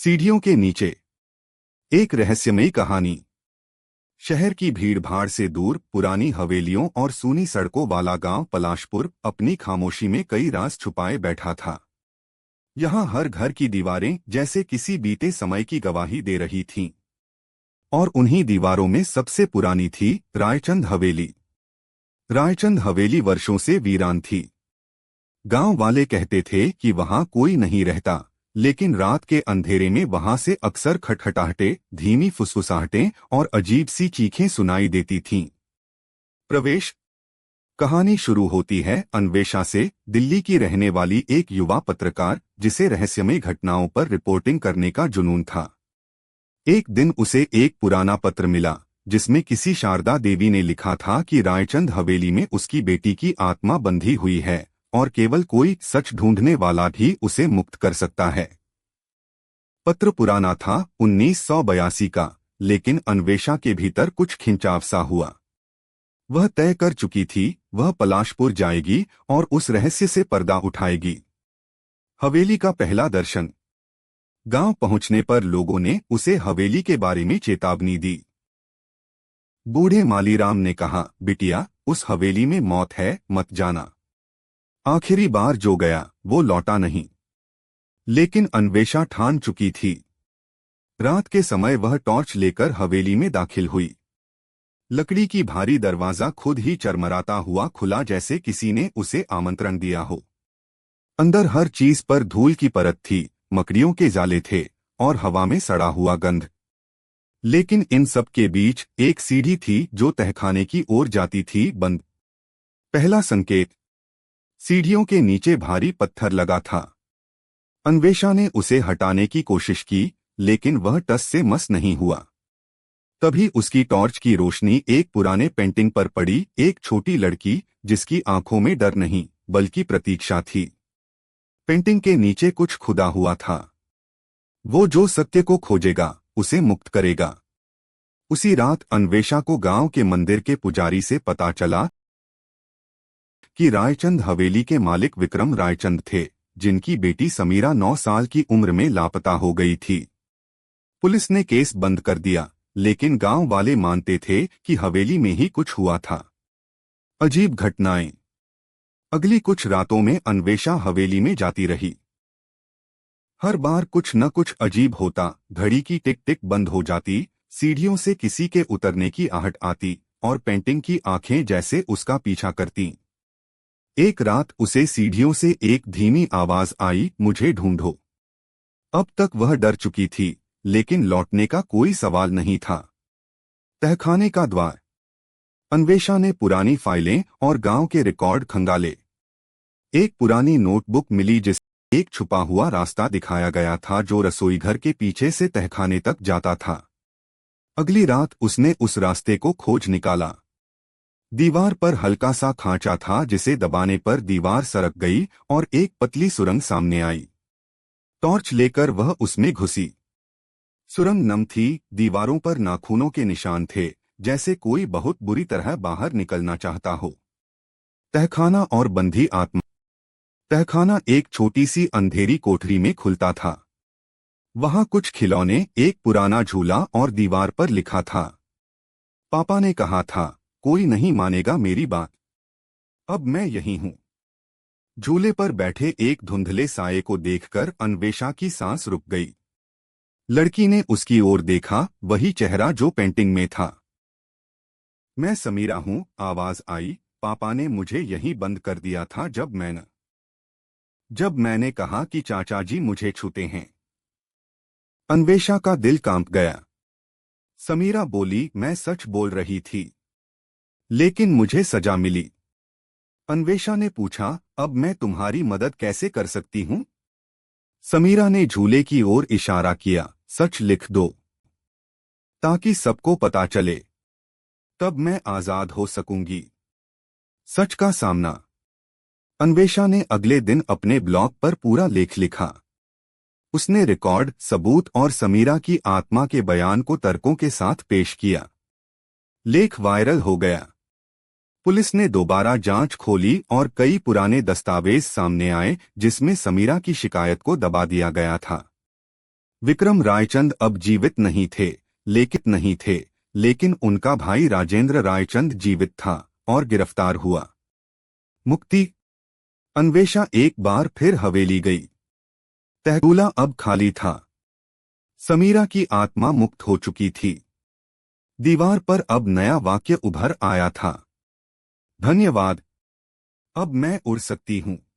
सीढ़ियों के नीचे एक रहस्यमयी कहानी। शहर की भीड़भाड़ से दूर पुरानी हवेलियों और सूनी सड़कों वाला गांव पलाशपुर अपनी खामोशी में कई राज छुपाए बैठा था। यहाँ हर घर की दीवारें जैसे किसी बीते समय की गवाही दे रही थीं। और उन्हीं दीवारों में सबसे पुरानी थी रायचंद हवेली। रायचंद हवेली वर्षों से वीरान थी। गांव वाले कहते थे कि वहां कोई नहीं रहता, लेकिन रात के अंधेरे में वहां से अक्सर खटखटाहटें, धीमी फुसफुसाहटें और अजीब सी चीखें सुनाई देती थीं। प्रवेश। कहानी शुरू होती है अन्वेषा से, दिल्ली की रहने वाली एक युवा पत्रकार जिसे रहस्यमय घटनाओं पर रिपोर्टिंग करने का जुनून था। एक दिन उसे एक पुराना पत्र मिला जिसमें किसी शारदा देवी ने लिखा था कि रायचंद हवेली में उसकी बेटी की आत्मा बंधी हुई है और केवल कोई सच ढूंढने वाला भी उसे मुक्त कर सकता है। पत्र पुराना था, 1982 का, लेकिन अन्वेषा के भीतर कुछ खिंचाव सा हुआ। वह तय कर चुकी थी, वह पलाशपुर जाएगी और उस रहस्य से पर्दा उठाएगी। हवेली का पहला दर्शन। गांव पहुंचने पर लोगों ने उसे हवेली के बारे में चेतावनी दी। बूढ़े मालीराम ने कहा, बिटिया, उस हवेली में मौत है, मत जाना। आखिरी बार जो गया वो लौटा नहीं। लेकिन अन्वेषा ठान चुकी थी। रात के समय वह टॉर्च लेकर हवेली में दाखिल हुई। लकड़ी की भारी दरवाजा खुद ही चरमराता हुआ खुला, जैसे किसी ने उसे आमंत्रण दिया हो। अंदर हर चीज पर धूल की परत थी, मकड़ियों के जाले थे और हवा में सड़ा हुआ गंध। लेकिन इन सब के बीच एक सीढ़ी थी जो तहखाने की ओर जाती थी, बंद। पहला संकेत। सीढ़ियों के नीचे भारी पत्थर लगा था। अन्वेषा ने उसे हटाने की कोशिश की, लेकिन वह टस से मस नहीं हुआ। तभी उसकी टॉर्च की रोशनी एक पुराने पेंटिंग पर पड़ी, एक छोटी लड़की जिसकी आंखों में डर नहीं बल्कि प्रतीक्षा थी। पेंटिंग के नीचे कुछ खुदा हुआ था। वो जो सत्य को खोजेगा उसे मुक्त करेगा। उसी रात अन्वेषा को गांव के मंदिर के पुजारी से पता चला कि रायचंद हवेली के मालिक विक्रम रायचंद थे, जिनकी बेटी समीरा 9 साल की उम्र में लापता हो गई थी। पुलिस ने केस बंद कर दिया, लेकिन गांव वाले मानते थे कि हवेली में ही कुछ हुआ था। अजीब घटनाएं। अगली कुछ रातों में अन्वेषा हवेली में जाती रही। हर बार कुछ न कुछ अजीब होता। घड़ी की टिक टिक बंद हो जाती, सीढ़ियों से किसी के उतरने की आहट आती और पेंटिंग की आंखें जैसे उसका पीछा करतीं। एक रात उसे सीढ़ियों से एक धीमी आवाज आई, मुझे ढूंढो। अब तक वह डर चुकी थी, लेकिन लौटने का कोई सवाल नहीं था। तहखाने का द्वार। अन्वेषा ने पुरानी फाइलें और गांव के रिकॉर्ड खंगाले। एक पुरानी नोटबुक मिली जिसमें एक छुपा हुआ रास्ता दिखाया गया था जो रसोईघर के पीछे से तहखाने तक जाता था। अगली रात उसने उस रास्ते को खोज निकाला। दीवार पर हल्का सा खांचा था जिसे दबाने पर दीवार सरक गई और एक पतली सुरंग सामने आई। टॉर्च लेकर वह उसमें घुसी। सुरंग नम थी, दीवारों पर नाखूनों के निशान थे, जैसे कोई बहुत बुरी तरह बाहर निकलना चाहता हो। तहखाना और बंधी आत्मा। तहखाना एक छोटी सी अंधेरी कोठरी में खुलता था। वहां कुछ खिलौने, एक पुराना झूला और दीवार पर लिखा था, पापा ने कहा था कोई नहीं मानेगा मेरी बात, अब मैं यही हूं। झूले पर बैठे एक धुंधले साये को देखकर अन्वेषा की सांस रुक गई। लड़की ने उसकी ओर देखा, वही चेहरा जो पेंटिंग में था। मैं समीरा हूं, आवाज आई, पापा ने मुझे यहीं बंद कर दिया था जब मैंने कहा कि चाचा जी मुझे छूते हैं। अन्वेषा का दिल कांप गया। समीरा बोली, मैं सच बोल रही थी, लेकिन मुझे सजा मिली। अन्वेषा ने पूछा, अब मैं तुम्हारी मदद कैसे कर सकती हूं? समीरा ने झूले की ओर इशारा किया, सच लिख दो ताकि सबको पता चले, तब मैं आजाद हो सकूंगी। सच का सामना। अन्वेषा ने अगले दिन अपने ब्लॉग पर पूरा लेख लिखा। उसने रिकॉर्ड, सबूत और समीरा की आत्मा के बयान को तर्कों के साथ पेश किया। लेख वायरल हो गया। पुलिस ने दोबारा जांच खोली और कई पुराने दस्तावेज सामने आए जिसमें समीरा की शिकायत को दबा दिया गया था। विक्रम रायचंद अब जीवित नहीं थे, लेकिन उनका भाई राजेंद्र रायचंद जीवित था और गिरफ्तार हुआ। मुक्ति। अन्वेषा एक बार फिर हवेली गई। तहगुला अब खाली था। समीरा की आत्मा मुक्त हो चुकी थी। दीवार पर अब नया वाक्य उभर आया था। धन्यवाद। अब मैं उड़ सकती हूँ।